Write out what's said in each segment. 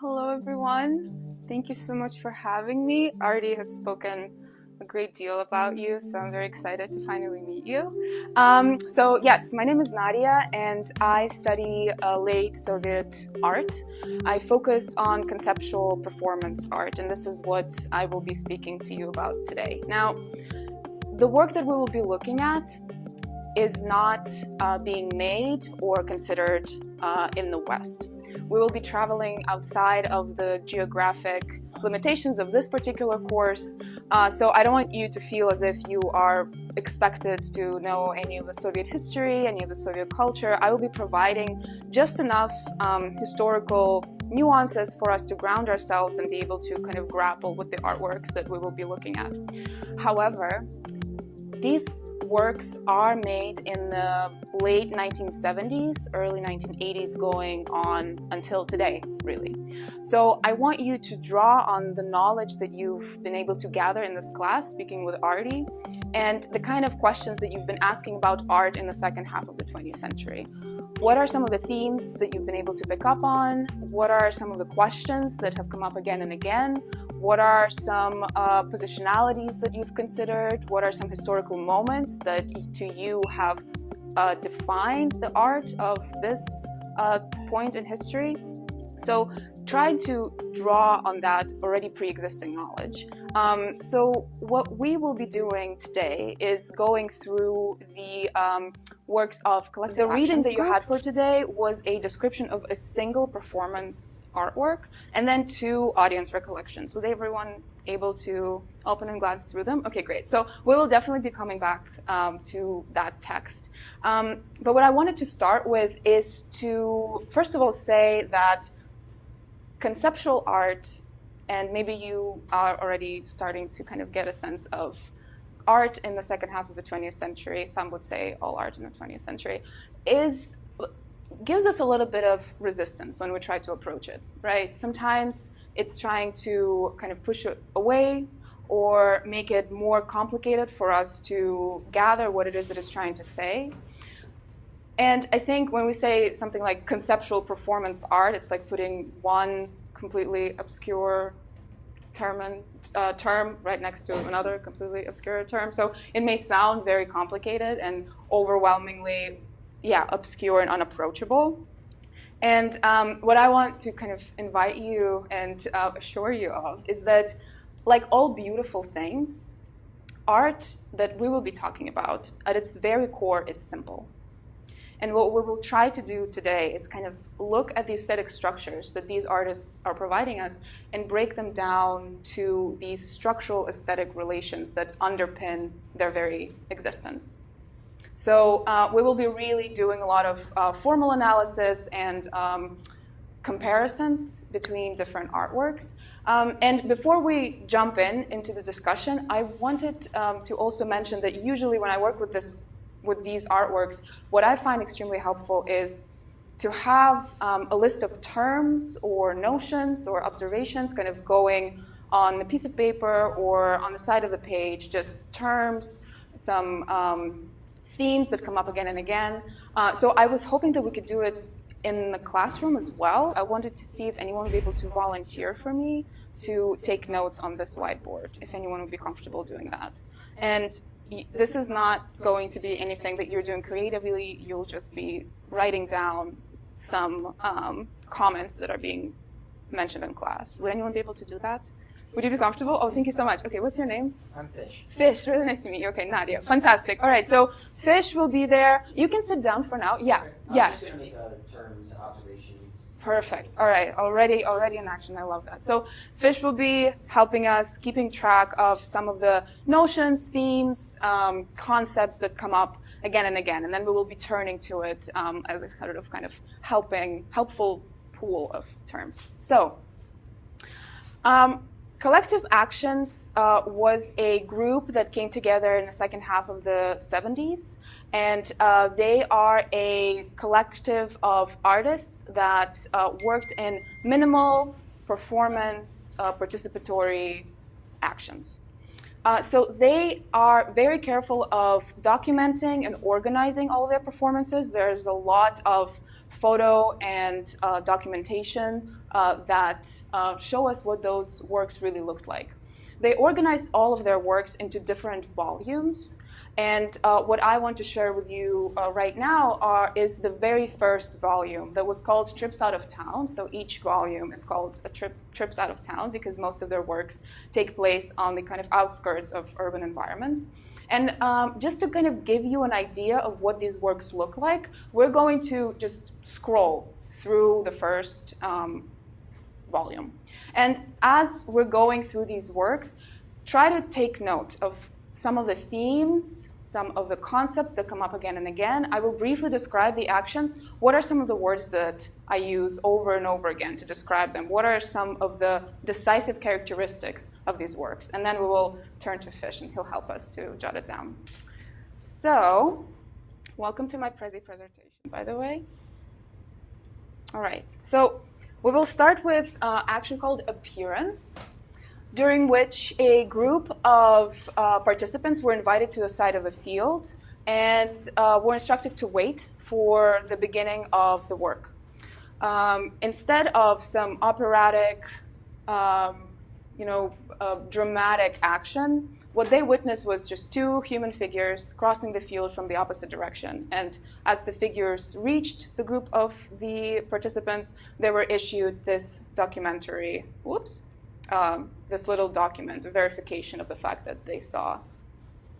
Hello, everyone. Thank you so much for having me. Artie has spoken a great deal about you, so I'm very excited to finally meet you. Yes, my name is Nadia, and I study late Soviet art. I focus on conceptual performance art, and this is what I will be speaking to you about today. Now, the work that we will be looking at is not being made or considered in the West. We will be traveling outside of the geographic limitations of this particular course, so I don't want you to feel as if you are expected to know any of the Soviet history, any of the Soviet culture. I will be providing just enough historical nuances for us to ground ourselves and be able to kind of grapple with the artworks that we will be looking at. However, these works are made in the late 1970s, early 1980s, going on until today, really. So I want you to draw on the knowledge that you've been able to gather in this class, speaking with Artie, and the kind of questions that you've been asking about art in the second half of the 20th century. What are some of the themes that you've been able to pick up on? What are some of the questions that have come up again and again? What are some positionalities that you've considered? What are some historical moments that to you have defined the art of this point in history? So try to draw on that already pre-existing knowledge. So what we will be doing today is going through the works of collective actions. The reading that you had for today was a description of a single performance artwork and then 2 audience recollections. Was everyone able to open and glance through them? Okay, great. So we will definitely be coming back to that text. But what I wanted to start with is to, first of all, say that conceptual art, and maybe you are already starting to kind of get a sense of art in the second half of the 20th century, some would say all art in the 20th century, gives us a little bit of resistance when we try to approach it, right? Sometimes it's trying to kind of push it away or make it more complicated for us to gather what it is that it's trying to say. And I think when we say something like conceptual performance art, it's like putting one completely obscure term right next to another completely obscure term. So it may sound very complicated and overwhelmingly, obscure and unapproachable. And what I want to kind of invite you and assure you of is that, like all beautiful things, art that we will be talking about at its very core is simple. And what we will try to do today is kind of look at the aesthetic structures that these artists are providing us and break them down to these structural aesthetic relations that underpin their very existence. So we will be really doing a lot of formal analysis and comparisons between different artworks. And before we jump into the discussion, I wanted to also mention that usually when I work with these artworks, what I find extremely helpful is to have a list of terms or notions or observations kind of going on a piece of paper or on the side of the page, just terms, some themes that come up again and again. So I was hoping that we could do it in the classroom as well. I wanted to see if anyone would be able to volunteer for me to take notes on this whiteboard, if anyone would be comfortable doing that. And this is not going to be anything that you're doing creatively. You'll just be writing down some comments that are being mentioned in class. Would anyone be able to do that? Would you be comfortable? Oh, thank you so much. Okay, what's your name? I'm Fish. Fish, really nice to meet you. Okay, Nadia, fantastic. All right, so Fish will be there. You can sit down for now. Yeah, yeah. I'm just going to make terms, observations. Perfect. All right, already in action. I love that. So Fish will be helping us, keeping track of some of the notions, themes, concepts that come up again and again, and then we will be turning to it as a kind of helpful pool of terms. So. Collective Actions was a group that came together in the second half of the 70s, and they are a collective of artists that worked in minimal performance participatory actions. So they are very careful of documenting and organizing all of their performances. There's a lot of photo and documentation that show us what those works really looked like. They organized all of their works into different volumes. And what I want to share with you right now is the very first volume that was called Trips Out of Town. So each volume is called Trips Out of Town because most of their works take place on the kind of outskirts of urban environments. And just to kind of give you an idea of what these works look like, we're going to just scroll through the first volume. And as we're going through these works, try to take note of some of the themes, some of the concepts that come up again and again. I will briefly describe the actions. What are some of the words that I use over and over again to describe them? What are some of the decisive characteristics of these works? And then we will turn to Fish, and he'll help us to jot it down. So, welcome to my presentation, by the way. All right, so we will start with action called Appearance, during which a group of participants were invited to the side of a field and were instructed to wait for the beginning of the work. Instead of some operatic, dramatic action, what they witnessed was just two human figures crossing the field from the opposite direction. And as the figures reached the group of the participants, they were issued this documentary, this little document, a verification of the fact that they saw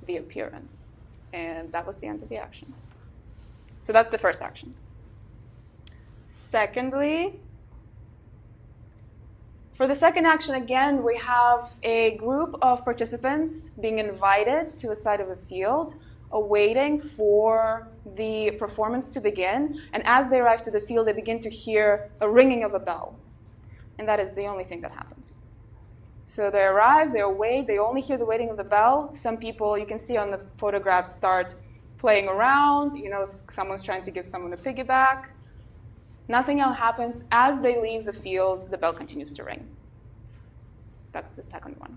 the appearance. And that was the end of the action. So that's the first action. Secondly, for the second action, again, we have a group of participants being invited to the side of a field, awaiting for the performance to begin. And as they arrive to the field, they begin to hear a ringing of a bell. And that is the only thing that happens. So they arrive, they await, they only hear the waiting of the bell. Some people, you can see on the photographs, start playing around. Someone's trying to give someone a piggyback. Nothing else happens. As they leave the field, the bell continues to ring. That's the second one.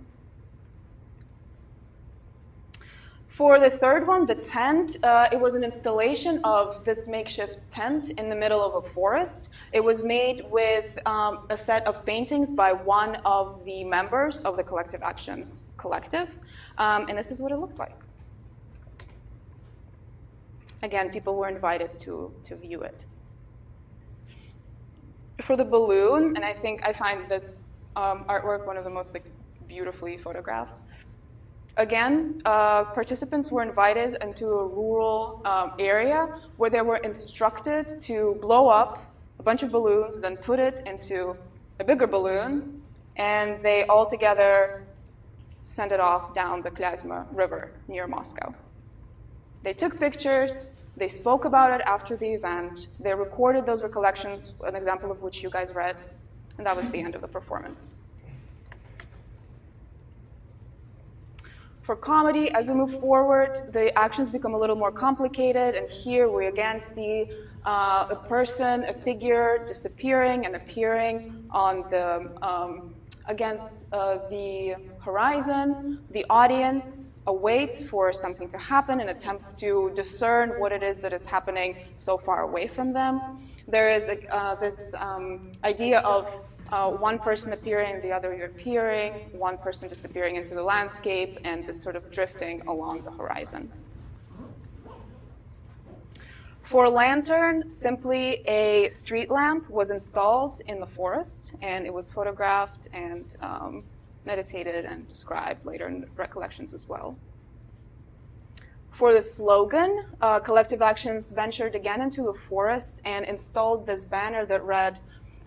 For the third one, the tent, it was an installation of this makeshift tent in the middle of a forest. It was made with a set of paintings by one of the members of the Collective Actions Collective. And this is what it looked like. Again, people were invited to view it. For the balloon, and I find this artwork one of the most beautifully photographed. Again, participants were invited into a rural area where they were instructed to blow up a bunch of balloons, then put it into a bigger balloon, and they all together sent it off down the Klязьма River near Moscow. They took pictures. They spoke about it after the event. They recorded those recollections, an example of which you guys read, and that was the end of the performance. For comedy, as we move forward, the actions become a little more complicated, and here we again see a person, a figure disappearing and appearing on the against the horizon. The audience awaits for something to happen and attempts to discern what it is that is happening so far away from them. There is this idea of one person appearing, the other appearing, one person disappearing into the landscape, and this sort of drifting along the horizon. For lantern, simply a street lamp was installed in the forest, and it was photographed and meditated and described later in recollections as well. For the slogan, Collective Actions ventured again into the forest and installed this banner that read,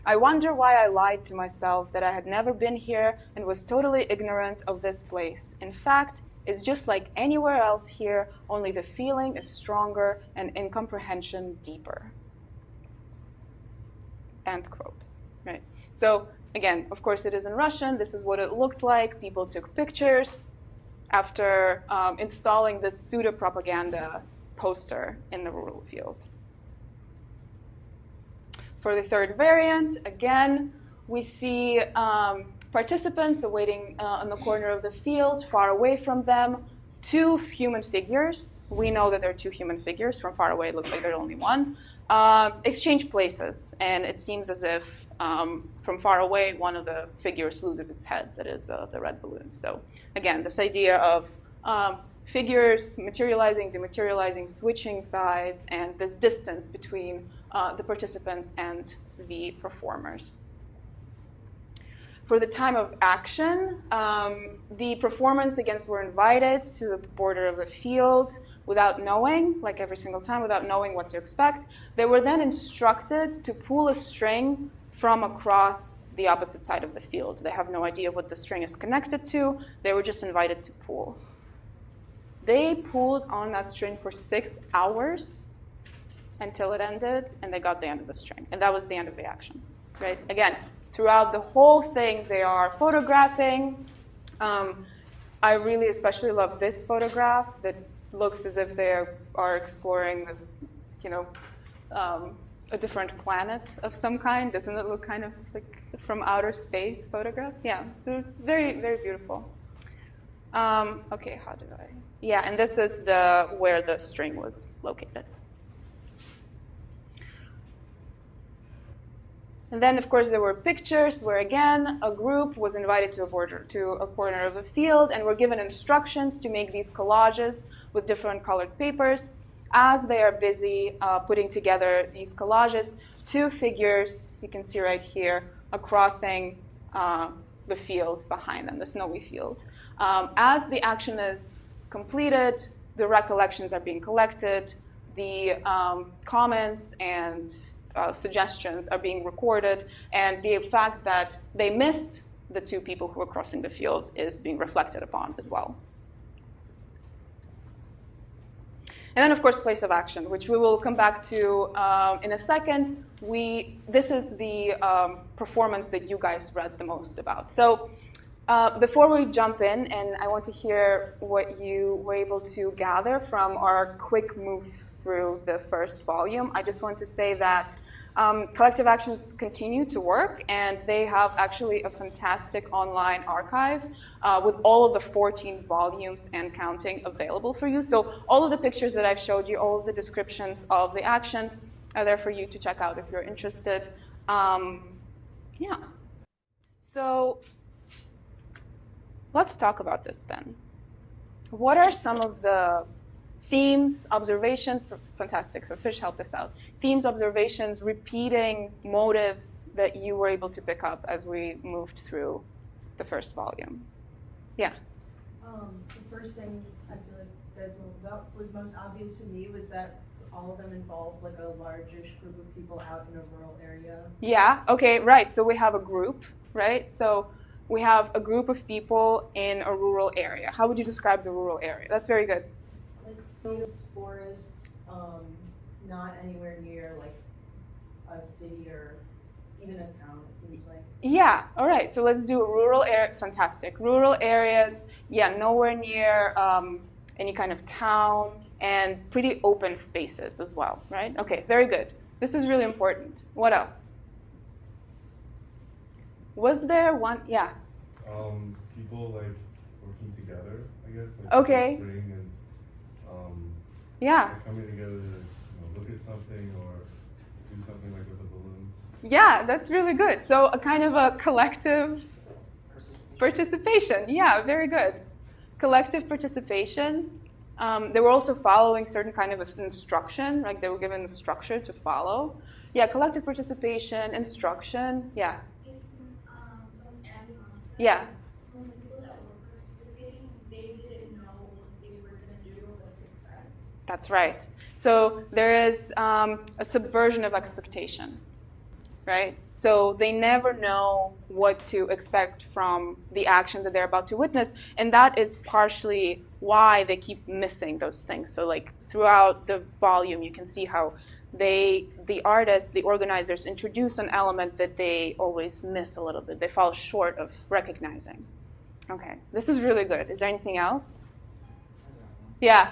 "I wonder why I lied to myself that I had never been here and was totally ignorant of this place. In fact, it's just like anywhere else here, only the feeling is stronger and incomprehension deeper." End quote. Right. So again, of course, it is in Russian. This is what it looked like. People took pictures after installing this pseudo-propaganda poster in the rural field. For the third variant, again, we see participants awaiting in the corner of the field, far away from them, two human figures. We know that there are two human figures. From far away, it looks like there's only one. Exchange places, and it seems as if from far away, one of the figures loses its head, that is the red balloon. So again, this idea of figures materializing, dematerializing, switching sides, and this distance between the participants and the performers. For the time of action, the performance against were invited to the border of the field without knowing, like every single time, without knowing what to expect. They were then instructed to pull a string from across the opposite side of the field. They have no idea what the string is connected to. They were just invited to pull. They pulled on that string for 6 hours until it ended, and they got the end of the string. And that was the end of the action, right? Again, throughout the whole thing, they are photographing. I really especially love this photograph that looks as if they are exploring, a different planet of some kind. Doesn't it look kind of like from outer space photograph? Yeah, it's very, very beautiful. Okay, how do I? Yeah, and this is where the string was located. And then, of course, there were pictures where, again, a group was invited to a corner of the field and were given instructions to make these collages with different colored papers. As they are busy putting together these collages, 2 figures, you can see right here, are crossing the field behind them, the snowy field. As the action is completed, the recollections are being collected, the comments and suggestions are being recorded, and the fact that they missed the 2 people who were crossing the field is being reflected upon as well. And then, of course, place of action, which we will come back to in a second. This is the performance that you guys read the most about. So before we jump in, and I want to hear what you were able to gather from our quick move through the first volume, I just want to say that collective actions continue to work, and they have actually a fantastic online archive with all of the 14 volumes and counting available for you. So all of the pictures that I've showed you, all of the descriptions of the actions are there for you to check out if you're interested. Yeah. So let's talk about this then. What are some of the themes, observations, fantastic, so Fish helped us out. Themes, observations, repeating motives that you were able to pick up as we moved through the first volume. Yeah? The first thing I feel like that was most obvious to me was that all of them involved like a largish group of people out in a rural area. Yeah, okay, right. So we have a group, right? So we have a group of people in a rural area. How would you describe the rural area? That's very good. Like fields, forests, not anywhere near like a city or even a town, it seems like. Yeah, all right. So let's do a rural area. Fantastic. Rural areas, yeah, nowhere near any kind of town, and pretty open spaces as well, right? Okay, very good. This is really important. What else? Was there one? Yeah. People like working together, I guess. Like Okay. Spring and Yeah. like coming together to look at something or do something like with the balloons. Yeah, that's really good. So a kind of a collective participation. Yeah, very good. Collective participation. They were also following certain kind of instruction, like they were given a structure to follow. Yeah, collective participation, instruction. Yeah. Some animals. Yeah. When the people that were participating, they didn't know what they were going to do or what to expect. That's right. So there is a subversion of expectation, right? So they never know what to expect from the action that they're about to witness, and that is partially why they keep missing those things. So like throughout the volume, you can see how the artists, the organizers, introduce an element that they always miss a little bit. They fall short of recognizing. Okay, this is really good. Is there anything else? Yeah.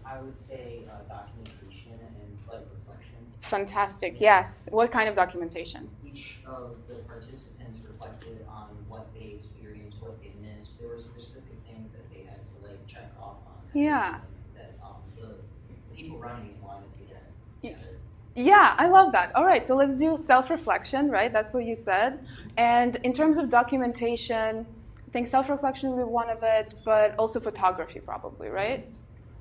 I would say documentation and like reflection. Fantastic. Yes. What kind of documentation? Each of the participants reflected on what they experienced, what they missed. There were specific things that they had to like check off on. Yeah. That the people running it wanted to get. Yeah, I love that. All right, so let's do self-reflection, right? That's what you said. And in terms of documentation, I think self-reflection would be one of it, but also photography probably, right?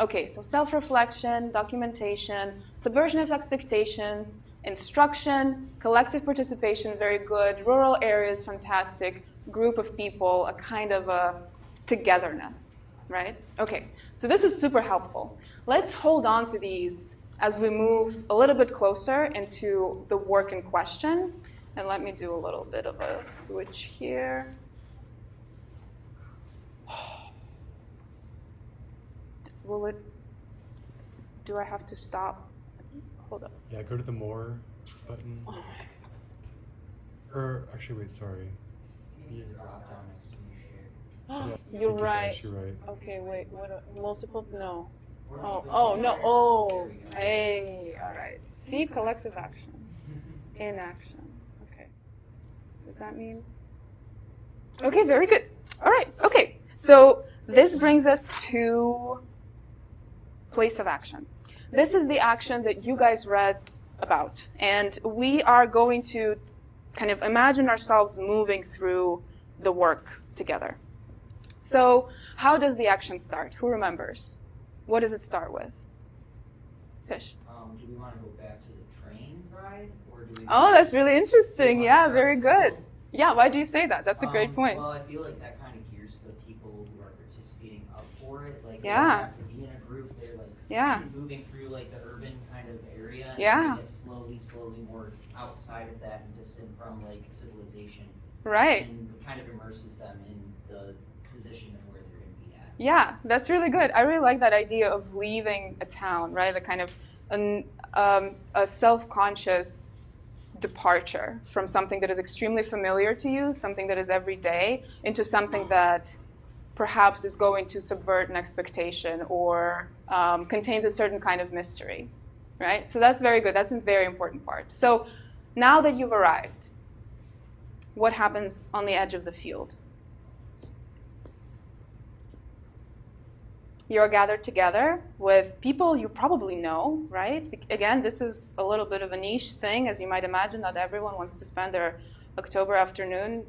Okay, so self-reflection, documentation, subversion of expectations, instruction, collective participation, very good, rural areas, fantastic, group of people, a kind of a togetherness, right? Okay, so this is super helpful. Let's hold on to these as we move a little bit closer into the work in question. And let me do a little bit of a switch here. Do I have to stop? Hold up. Yeah, go to the more button. Oh. Or actually, wait, sorry. It's the drop down next to you share. You're right. You're right. Okay, wait, what, multiple? No. Or Oh, click oh, on no, share. oh, There we go. hey, all right. See, collective action, inaction. Okay. Does that mean? Okay, very good. All right, okay. So this brings us to place of action. This is the action that you guys read about. And we are going to kind of imagine ourselves moving through the work together. So how does the action start? Who remembers? What does it start with? Fish. Do we want to go back to the train ride, or do we? Oh, that's really interesting. we Yeah, wanna very start good. Yeah, why do you say that? That's a great point. Well, I feel like that kind of gears the people who are participating up for it. Like, Yeah. they don't have to be in a group. They're like Yeah. moving through like the urban kind of area. And Yeah. they get slowly more outside of that and distant from like civilization. Right. And it kind of immerses them in the position of where they're going to be at. Yeah, that's really good. I really like that idea of leaving a town, right? The kind of a self-conscious departure from something that is extremely familiar to you, something that is every day, into something that perhaps is going to subvert an expectation or contains a certain kind of mystery, right? So that's very good. That's a very important part. So now that you've arrived, what happens on the edge of the field? You're gathered together with people you probably know, right? Again, this is a little bit of a niche thing, as you might imagine. Not everyone wants to spend their October afternoon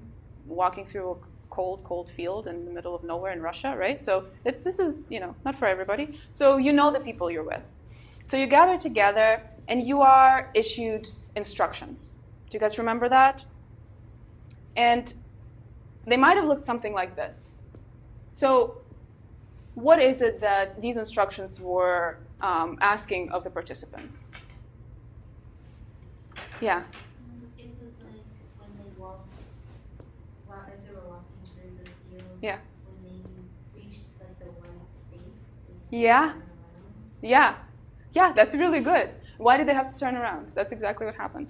walking through a cold field in the middle of nowhere in Russia, right? So this is, not for everybody. So you know the people you're with. So you gather together, and you are issued instructions. Do you guys remember that? And they might have looked something like this. So what is it that these instructions were asking of the participants? Yeah. It was like when they walked, as they were walking through the field. Yeah. When they reached like the white stakes. Yeah. Yeah. Yeah, that's really good. Why did they have to turn around? That's exactly what happened.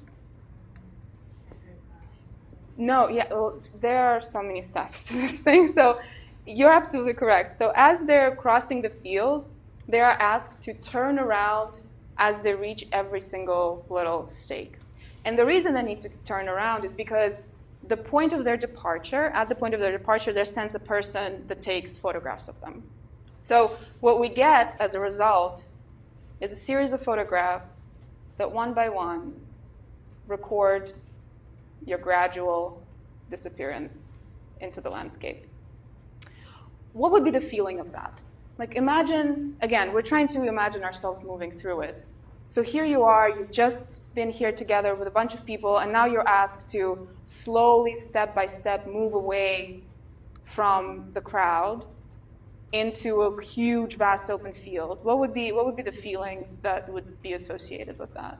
No, yeah, well, there are so many steps to this thing. So you're absolutely correct. So as they're crossing the field, they are asked to turn around as they reach every single little stake. And the reason they need to turn around is because at the point of their departure, there stands a person that takes photographs of them. So what we get as a result is a series of photographs that one by one record your gradual disappearance into the landscape. What would be the feeling of that? Like imagine, again, we're trying to imagine ourselves moving through it. So here you are, you've just been here together with a bunch of people, and now you're asked to slowly, step by step, move away from the crowd into a huge, vast open field. What would be the feelings that would be associated with that?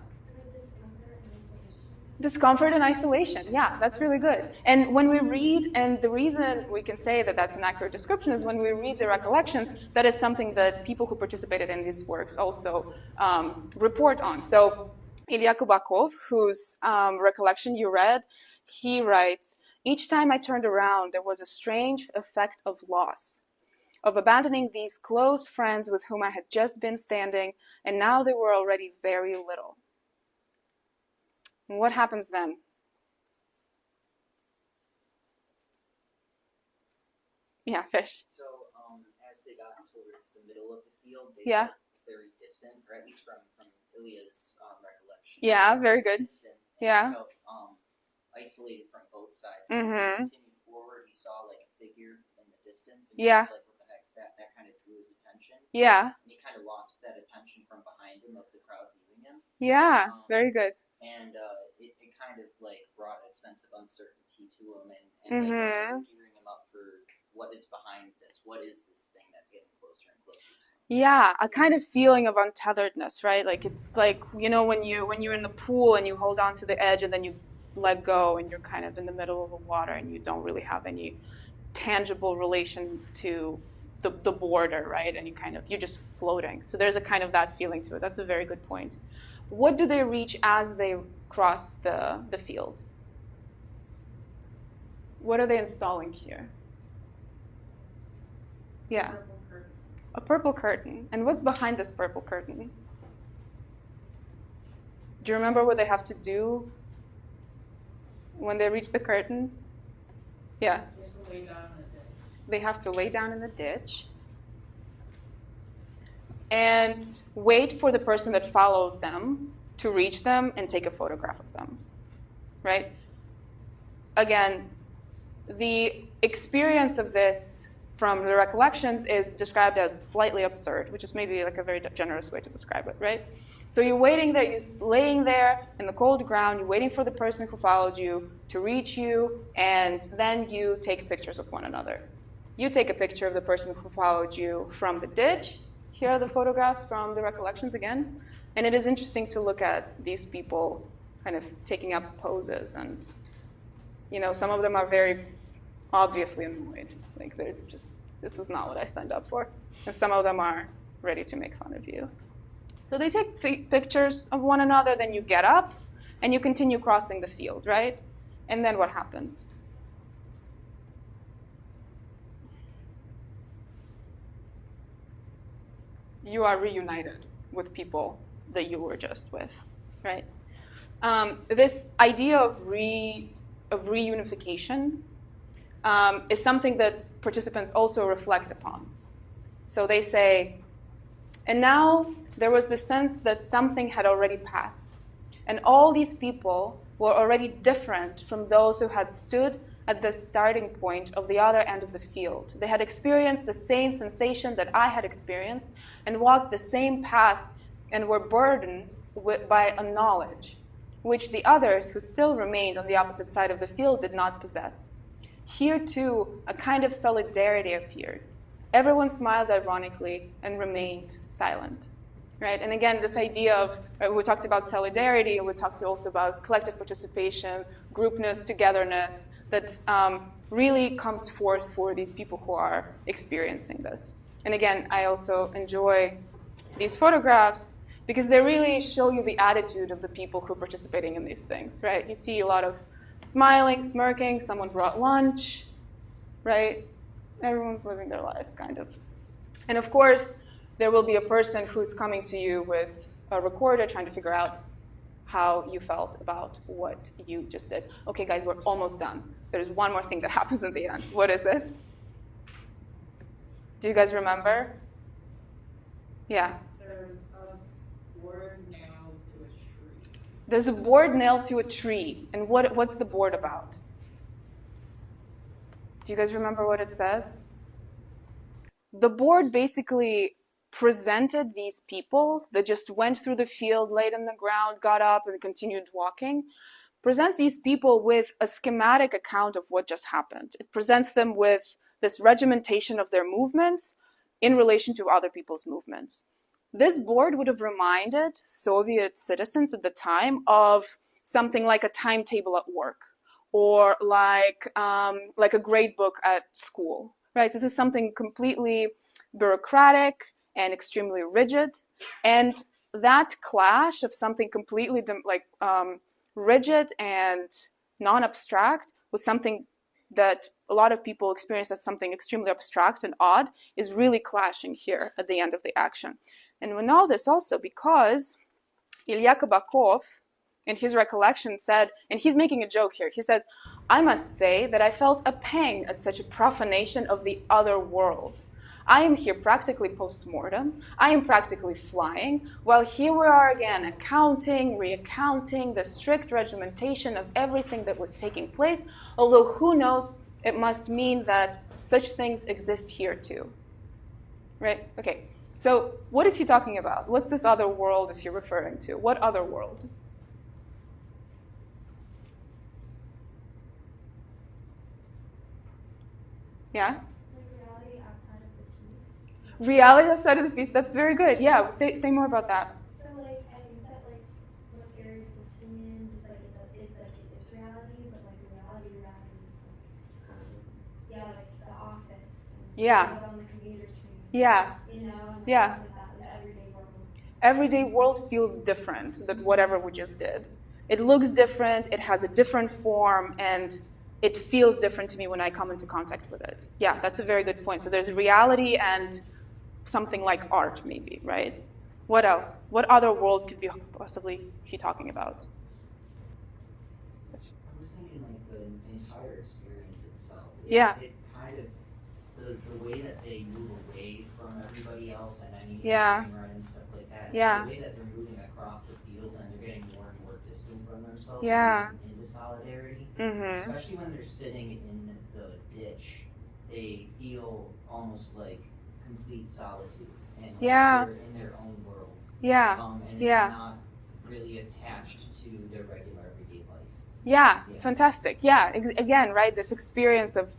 Discomfort and isolation, yeah, that's really good. And when we read, and the reason we can say that that's an accurate description is when we read the recollections, that is something that people who participated in these works also report on. So Ilya Kubakov, whose recollection you read, he writes, "Each time I turned around, there was a strange effect of loss, of abandoning these close friends with whom I had just been standing, and now they were already very little." And what happens then? Yeah, fish. So as they got towards the middle of the field, they Yeah. felt very distant, or at least from Ilya's recollection. Yeah, very good. Distant, Yeah. felt isolated from both sides. Mm-hmm. As he continued forward, he saw like a figure in the distance, and Yeah. he was like, "What the heck's that?" That kind of drew his attention. Yeah. And he kind of lost that attention from behind him of the crowd viewing him. Yeah, very good. And it kind of like brought a sense of uncertainty to him, and Mm-hmm. like gearing him up for what is behind this. What is this thing that's getting closer and closer to him? Yeah, a kind of feeling of untetheredness, right? Like it's like, when you're in the pool and you hold on to the edge and then you let go and you're kind of in the middle of the water and you don't really have any tangible relation to the border, right? And you're just floating. So there's a kind of that feeling to it. That's a very good point. What do they reach as they cross the field? What are they installing here? Yeah. A purple curtain. And what's behind this purple curtain? Do you remember what they have to do when they reach the curtain? Yeah. They have to lay down in the ditch and wait for the person that followed them to reach them and take a photograph of them, right? Again, the experience of this from the recollections is described as slightly absurd, which is maybe like a very generous way to describe it, right? So you're waiting there, you're laying there in the cold ground, you're waiting for the person who followed you to reach you, and then you take pictures of one another. You take a picture of the person who followed you from the ditch. Here are the photographs from the recollections again. And it is interesting to look at these people kind of taking up poses, and some of them are very obviously annoyed. Like they're just, this is not what I signed up for. And some of them are ready to make fun of you. So they take pictures of one another, then you get up and you continue crossing the field, right? And then what happens? You are reunited with people that you were just with, right? This idea of reunification is something that participants also reflect upon. So they say, and now there was the sense that something had already passed, and all these people were already different from those who had stood at the starting point of the other end of the field. They had experienced the same sensation that I had experienced and walked the same path and were burdened by a knowledge which the others who still remained on the opposite side of the field did not possess. Here, too, a kind of solidarity appeared. Everyone smiled ironically and remained silent. Right? And again, this idea of, we talked about solidarity, and we talked also about collective participation, groupness, togetherness, that really comes forth for these people who are experiencing this. And again, I also enjoy these photographs because they really show you the attitude of the people who are participating in these things, right? You see a lot of smiling, smirking, someone brought lunch, right? Everyone's living their lives, kind of. And of course, there will be a person who's coming to you with a recorder trying to figure out how you felt about what you just did. Okay, guys, we're almost done. There's one more thing that happens in the end. What is it? Do you guys remember? Yeah. There's a board nailed to a tree. There's a board nailed to a tree. And what's the board about? Do you guys remember what it says? The board basically presented these people that just went through the field, laid on the ground, got up, and continued walking, presents these people with a schematic account of what just happened. It presents them with this regimentation of their movements in relation to other people's movements. This board would have reminded Soviet citizens at the time of something like a timetable at work, or like a grade book at school, right? This is something completely bureaucratic and extremely rigid, and that clash of something completely rigid and non-abstract with something that a lot of people experience as something extremely abstract and odd is really clashing here at the end of the action. And we know this also because Ilya Kabakov, in his recollection, said, and he's making a joke here, he says, "I must say that I felt a pang at such a profanation of the other world. I am here practically post-mortem. I am practically flying, while here we are again accounting, reaccounting, the strict regimentation of everything that was taking place, although who knows, it must mean that such things exist here too. Right? Okay. So what is he talking about? What's this other world is he referring to? What other world? Yeah? Like reality outside of the piece. Reality outside of the piece, that's very good. Yeah, say more about that. So like I think that like what they're existing in, just like it is reality, but like the reality is like like the office. And Yeah. like on the commuter train. Yeah. You know, and Yeah. things like that, the everyday world. Everyday world feels different than whatever we just did. It looks different, it has a different form, and it feels different to me when I come into contact with it. Yeah, that's a very good point. So there's reality and something like art, maybe, right? What else? What other world could be possibly he talking about? I was thinking like the entire experience itself. Yeah. It kind of, the way that they move away from everybody else and anything Yeah. and stuff like that. Yeah. The way that they're moving across the field and they're getting more and more distant from themselves. Yeah. And into solidarity. Mm-hmm. Especially when they're sitting in the ditch, they feel almost like complete solitude and like Yeah. they're in their own world. Yeah. And it's Yeah. not really attached to their regular everyday life. Yeah, Yeah. fantastic. Yeah, again, right, this experience of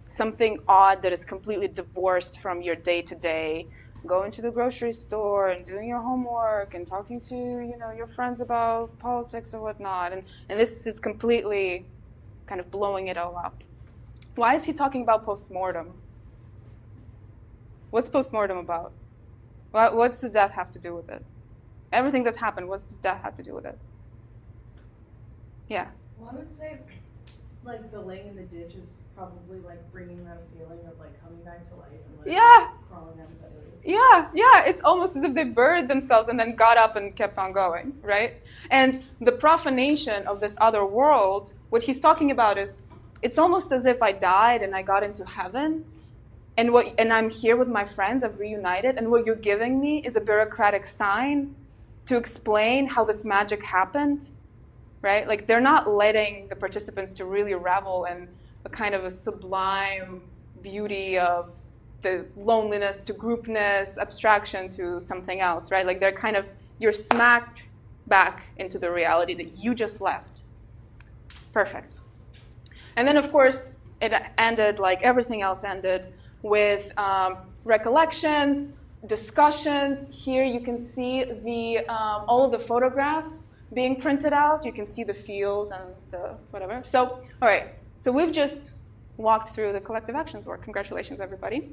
something odd that is completely divorced from your day-to-day, going to the grocery store and doing your homework and talking to, your friends about politics or whatnot. And this is completely kind of blowing it all up. Why is he talking about postmortem? What's postmortem about? What's the death have to do with it? Everything that's happened, what's the death have to do with it? Yeah. Well, I would say, like, the laying in the ditch is probably, like, bringing that feeling of, like, coming back to life and, like, Yeah. crawling out of bed. Yeah, it's almost as if they buried themselves and then got up and kept on going, right? And the profanation of this other world, what he's talking about is, it's almost as if I died and I got into heaven, and I'm here with my friends, I've reunited, and what you're giving me is a bureaucratic sign to explain how this magic happened, right? Like, they're not letting the participants to really revel in a kind of a sublime beauty of the loneliness to groupness, abstraction to something else, right? Like, you're smacked back into the reality that you just left. Perfect. And then, of course, it ended like everything else ended with recollections, discussions. Here you can see all of the photographs being printed out. You can see the field and the whatever. So, all right. So we've just walked through the collective actions work. Congratulations, everybody.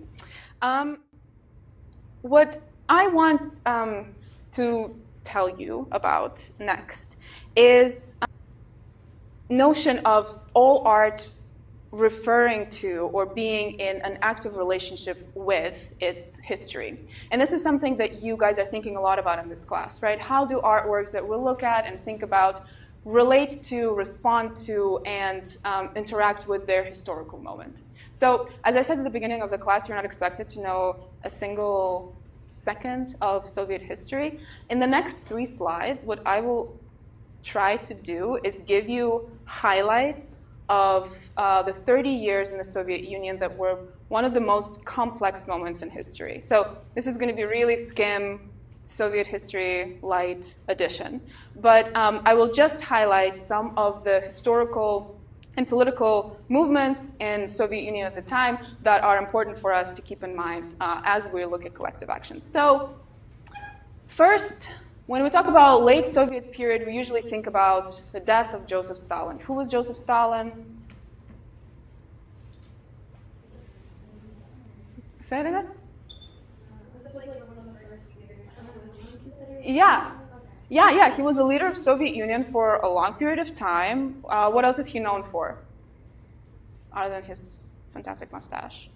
What I want to tell you about next is notion of all art referring to or being in an active relationship with its history. And this is something that you guys are thinking a lot about in this class, right? How do artworks that we'll look at and think about relate to, respond to, and interact with their historical moment? So, as I said at the beginning of the class, you're not expected to know a single second of Soviet history. In the next 3 slides, what I will try to do is give you highlights of the 30 years in the Soviet Union that were one of the most complex moments in history. So this is going to be really skim Soviet history light edition. But I will just highlight some of the historical and political movements in Soviet Union at the time that are important for us to keep in mind as we look at collective actions. So first, when we talk about late Soviet period, we usually think about the death of Joseph Stalin. Who was Joseph Stalin? Say it again? Was like one of the first leaders. Was he considered? Yeah. Yeah, he was a leader of Soviet Union for a long period of time. What else is he known for? Other than his fantastic mustache.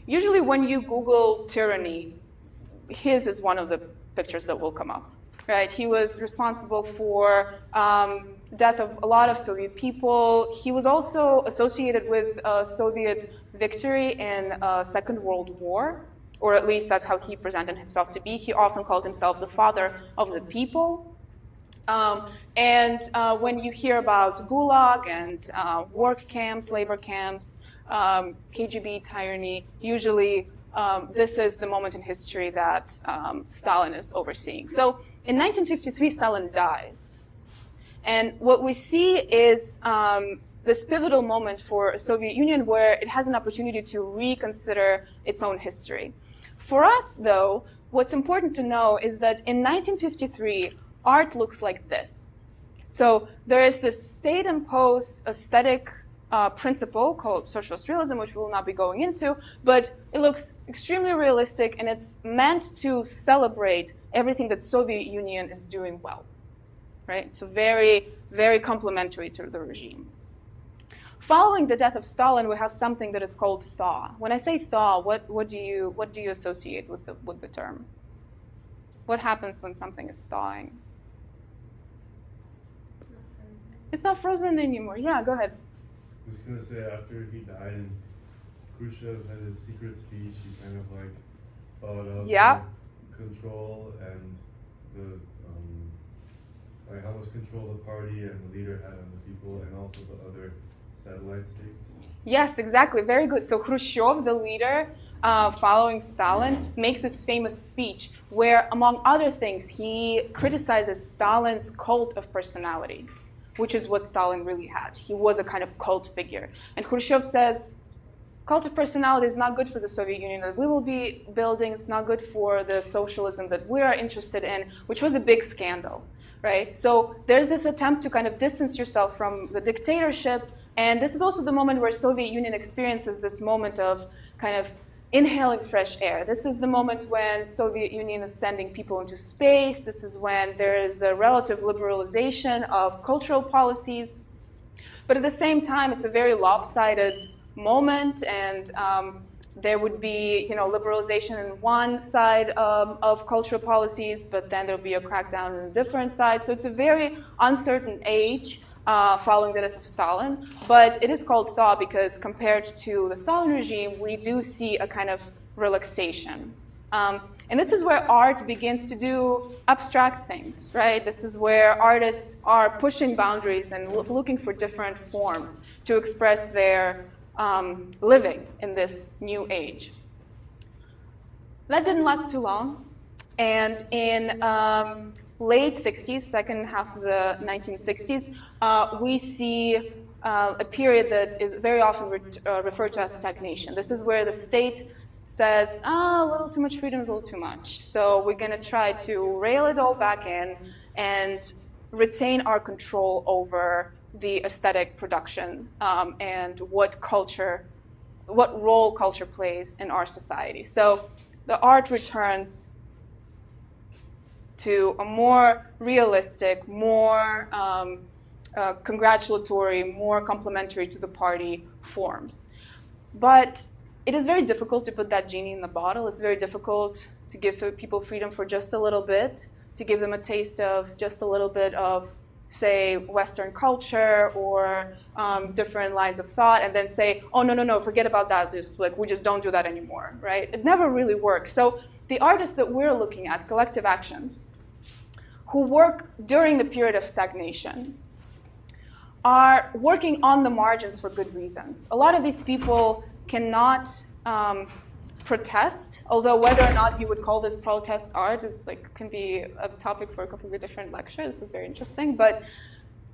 Usually when you Google tyranny, his is one of the pictures that will come up, right? He was responsible for death of a lot of Soviet people. He was also associated with Soviet victory in Second World War, or at least that's how he presented himself to be. He often called himself the father of the people. When you hear about Gulag and work camps, labor camps, KGB tyranny, usually this is the moment in history that Stalin is overseeing. So in 1953, Stalin dies. And what we see is this pivotal moment for the Soviet Union where it has an opportunity to reconsider its own history. For us, though, what's important to know is that in 1953, art looks like this. So there is this state-imposed aesthetic principle called socialist realism, which we will not be going into, but it looks extremely realistic, and it's meant to celebrate everything that the Soviet Union is doing well, right? So very, very complementary to the regime. Following the death of Stalin, we have something that is called thaw. When I say thaw, what do you associate with the term? What happens when something is thawing? It's not frozen. It's not frozen anymore. Yeah, go ahead. I was gonna say, after he died and Khrushchev had his secret speech, he kind of like thought of the control and the like how much control the party and the leader had on the people, and also the other satellite states. Yes, exactly. Very good. So Khrushchev, the leader, following Stalin, makes this famous speech where, among other things, he criticizes Stalin's cult of personality, which is what Stalin really had. He was a kind of cult figure. And Khrushchev says, cult of personality is not good for the Soviet Union that we will be building. It's not good for the socialism that we are interested in, which was a big scandal, right? So there's this attempt to kind of distance yourself from the dictatorship. And this is also the moment where Soviet Union experiences this moment of kind of inhaling fresh air. This is the moment when Soviet Union is sending people into space. This is when there is a relative liberalization of cultural policies. But at the same time, it's a very lopsided moment, and there would be, liberalization on one side of cultural policies, but then there'll be a crackdown on a different side. So it's a very uncertain age following the death of Stalin. But it is called thaw because compared to the Stalin regime, we do see a kind of relaxation. And this is where art begins to do abstract things, right? This is where artists are pushing boundaries and looking for different forms to express their living in this new age. That didn't last too long. And in late 60s, second half of the 1960s, we see a period that is very often referred to as stagnation. This is where the state says, a little too much freedom is a little too much. So we're going to try to rail it all back in and retain our control over the aesthetic production and what role culture plays in our society. So the art returns to a more realistic, more congratulatory, more complementary to the party forms. But it is very difficult to put that genie in the bottle. It's very difficult to give people freedom for just a little bit, to give them a taste of just a little bit of, say, Western culture or different lines of thought, and then say, oh, no, forget about that. We just don't do that anymore, right? It never really works. So the artists that we're looking at, collective actions, who work during the period of stagnation, are working on the margins for good reasons. A lot of these people cannot protest, although whether or not you would call this protest art can be a topic for a completely different lecture. This is very interesting. But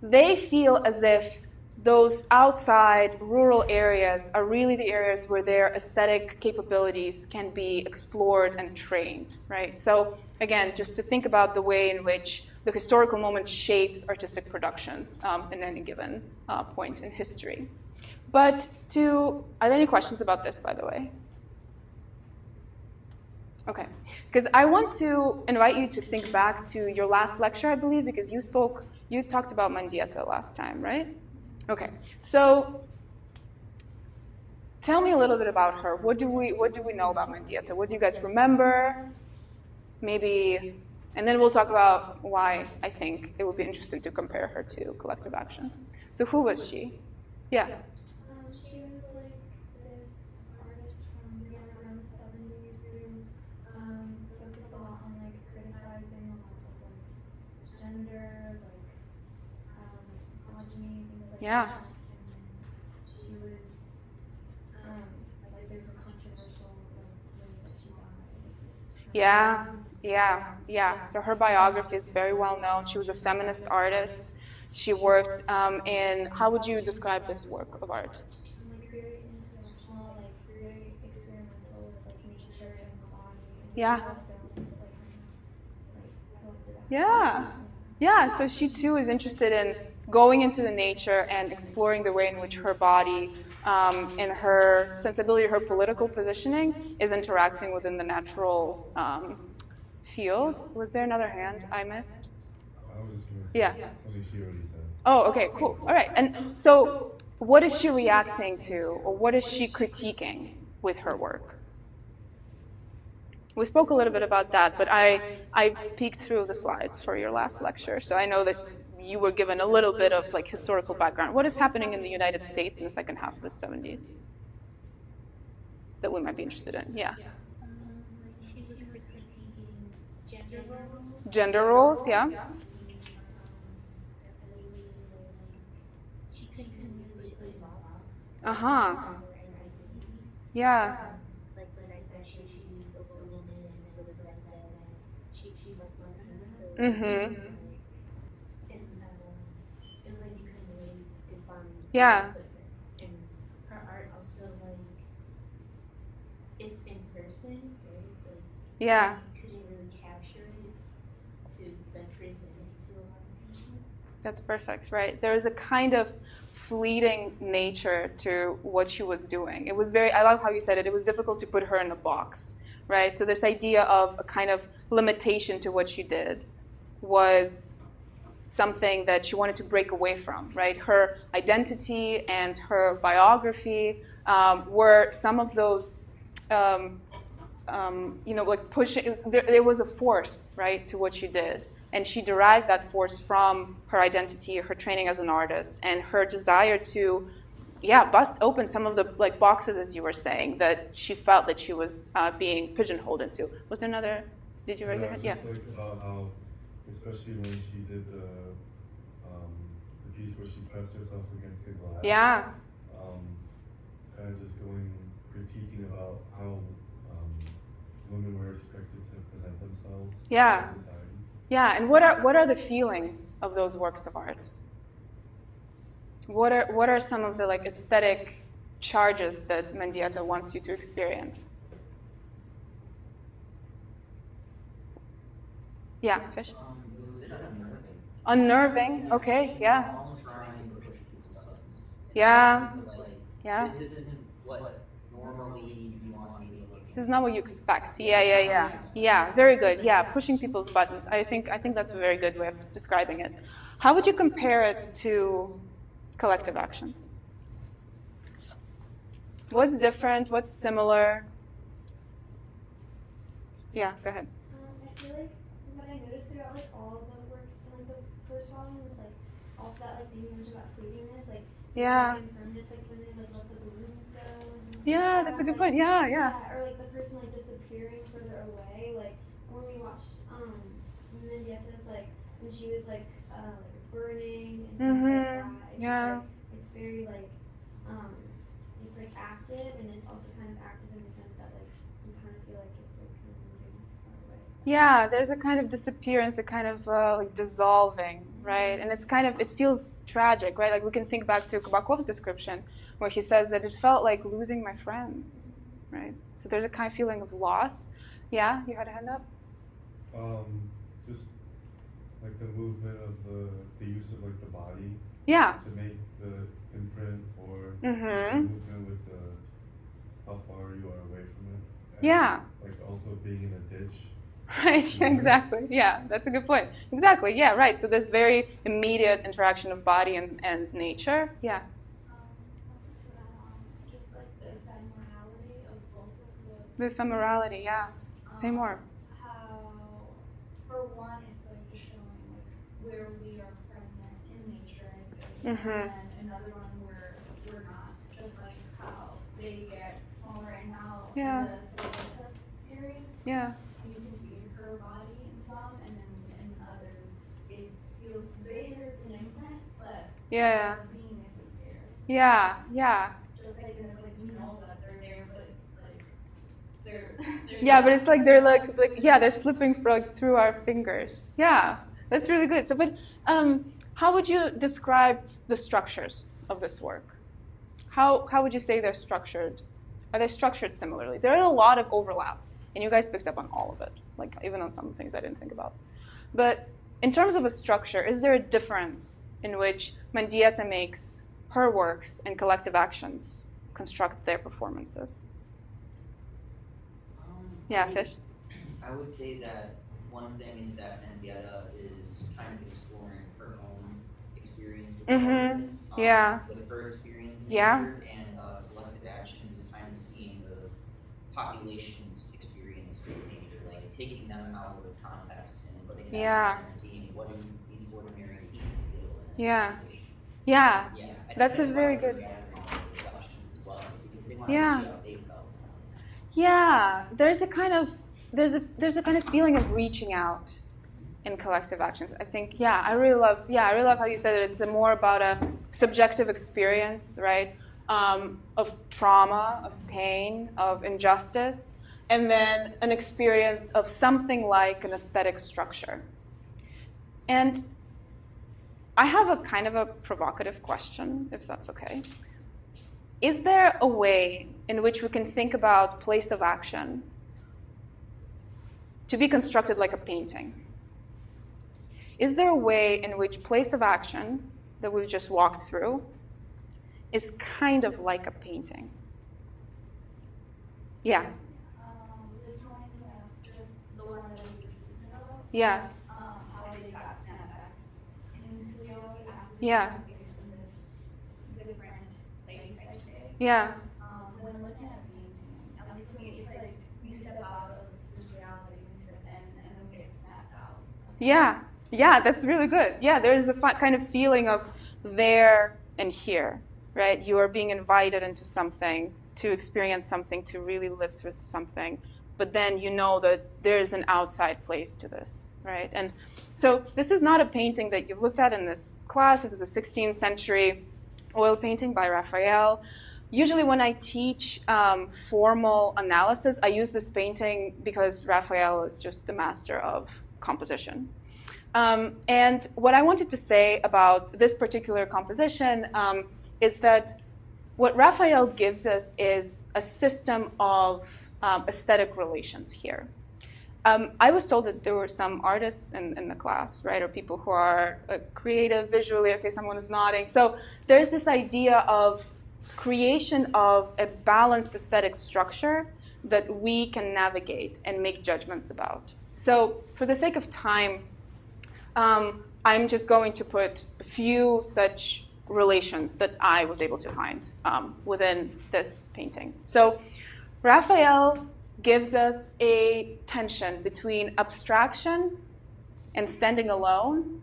they feel as if those outside rural areas are really the areas where their aesthetic capabilities can be explored and trained, right? So again, just to think about the way in which the historical moment shapes artistic productions in any given point in history. But are there any questions about this, by the way? Okay, because I want to invite you to think back to your last lecture, I believe, because you talked about Mendieta last time, right? Okay, so tell me a little bit about her. What do we know about Mendieta? What do you guys remember? Maybe And then we'll talk about why I think it would be interesting to compare her to collective actions. So who was she? Yeah. She was like this artist from around the 70s who focused a lot on like criticizing a lot of like gender, like misogyny, things like Yeah. that. And she was like there's a controversial like way that she died. Yeah. So her biography is very well known. She was a feminist artist. She worked in, how would you describe this work of art? Like very intellectual, like very experimental with like nature and the body. And Yeah. also filmed like collective Yeah. Yeah, so she too is interested in going into the nature and exploring the way in which her body and her sensibility, her political positioning is interacting within the natural field. Was there another hand I missed? I was just going to say Yeah. something she already said. Oh, okay, cool. All right. And so what is she reacting to, or what is she critiquing with her work? We spoke a little bit about that, but I peeked through the slides for your last lecture, so I know that you were given a little bit of like historical background. What is happening in the United States in the second half of the 70s that we might be interested in? Yeah. She was critiquing gender roles. Gender roles, yeah. She couldn't really put in box. Uh-huh. Yeah. Like the fact that she was a woman and so was like that she was Latina. So Mm-hmm. and it was like you couldn't really define. Yeah. And her art also like it's in person, right? Like Yeah. you couldn't really capture it to like present it to a lot of people. That's perfect, right? There is a kind of fleeting nature to what she was doing. It was very, I love how you said it, it was difficult to put her in a box, right? So this idea of a kind of limitation to what she did was something that she wanted to break away from, right? Her identity and her biography were some of those, like pushing, there was a force, right, to what she did. And she derived that force from her identity, her training as an artist, and her desire to, bust open some of the like boxes, as you were saying, that she felt that she was being pigeonholed into. Was there another? Did you raise your hand? Yeah. Just like about how, especially when she did the piece where she pressed herself against the glass. Yeah. Kind of just critiquing about how women were expected to present themselves. Yeah. In society. Yeah, and what are the feelings of those works of art? What are some of the like aesthetic charges that Mendieta wants you to experience? Yeah, Fish. Was it unnerving? Unnerving. Okay. Yeah. Almost trying to push people's buttons. Yeah. So like, Yeah. this isn't what normally you want me to be looking. This is not what you expect. Yeah. Very good. Yeah, pushing people's buttons. I think that's a very good way of describing it. How would you compare it to collective actions? What's different? What's similar? Yeah, go ahead. I feel like what I noticed throughout like all of the works in like the first volume was like also that like thing you mentioned about fleetingness, like Yeah. impermanence, like when they like let the balloons go. And Yeah, that's a good point. Yeah. Or like the person like disappearing further away, like when we watched Mendieta's like when she was like burning and things like that. It's Yeah. just like it's very like it's like active and it's also kind of active in the sense that like you kind of feel like it's like kind of moving far away. Yeah, there's a kind of disappearance, a kind of like dissolving, right? And it's kind of, it feels tragic, right? Like we can think back to Kubakov's description where he says that it felt like losing my friends, right? So there's a kind of feeling of loss. Yeah, you had a hand up? Just like the movement of the use of like the body Yeah. to make the imprint or Mhm. the movement with how far you are away from it. And Yeah. Like also being in a ditch. Right, exactly. Yeah, that's a good point. Exactly, yeah, right. So there's very immediate interaction of body and nature. Yeah. Also to that, just like the ephemerality of both of The ephemerality, yeah. Say more. how for one, it's like just showing like where we are present in nature, I'd say. Mhm. And another one where we're not, just like how they get smaller and how Yeah. in the Steyerl series, Yeah. you can see her body in some, and then in others, it feels there's an implant, but Yeah. the being isn't there. Yeah. Yeah. Just like in this, like you know that they're there, but it's like they're Yeah, but it's like they're like yeah, they're slipping through our fingers. Yeah, that's really good. So, but how would you describe the structures of this work? How would you say they're structured? Are they structured similarly? There is a lot of overlap, and you guys picked up on all of it, like even on some things I didn't think about. But in terms of a structure, is there a difference in which Mendieta makes her works and collective actions construct their performances? Yeah, Fish? I would say that one thing is that Mendieta is kind of exploring her own experience with all this. Yeah. With her experience in Yeah. nature, and collective actions is kind of seeing the population's experience with nature, like taking them out of context and putting them Yeah. and seeing what do these ordinary people feel in this Yeah. situation. Yeah. Yeah, I think That's a why very they're good. gathering all the questions as well, is because they want Yeah. to see how they felt. Yeah, there's a kind of feeling of reaching out in collective actions. I think I really love how you said it. It's more about a subjective experience, right? Of trauma, of pain, of injustice, and then an experience of something like an aesthetic structure. And I have a kind of a provocative question, if that's okay. Is there a way in which we can think about place of action to be constructed like a painting? Is there a way in which place of action that we've just walked through is kind of like a painting? Yeah. This reminds me of just the one that we were speaking about. Yeah. How they got snapped back into Yayoi after Yeah. being placed in this different place, I'd say. Yeah. When looking at a painting, at least for me, it's like we step out of this reality, we step in, and then we get snapped out. Yeah. Yeah, that's really good. Yeah, there's a kind of feeling of there and here, right? You are being invited into something, to experience something, to really live through something. But then you know that there is an outside place to this, right? And so this is not a painting that you've looked at in this class. This is a 16th century oil painting by Raphael. Usually when I teach formal analysis, I use this painting because Raphael is just the master of composition. And what I wanted to say about this particular composition is that what Raphael gives us is a system of aesthetic relations here. I was told that there were some artists in the class, right, or people who are creative visually. Okay, someone is nodding. So there's this idea of creation of a balanced aesthetic structure that we can navigate and make judgments about. So for the sake of time, I'm just going to put a few such relations that I was able to find within this painting. So Raphael gives us a tension between abstraction and standing alone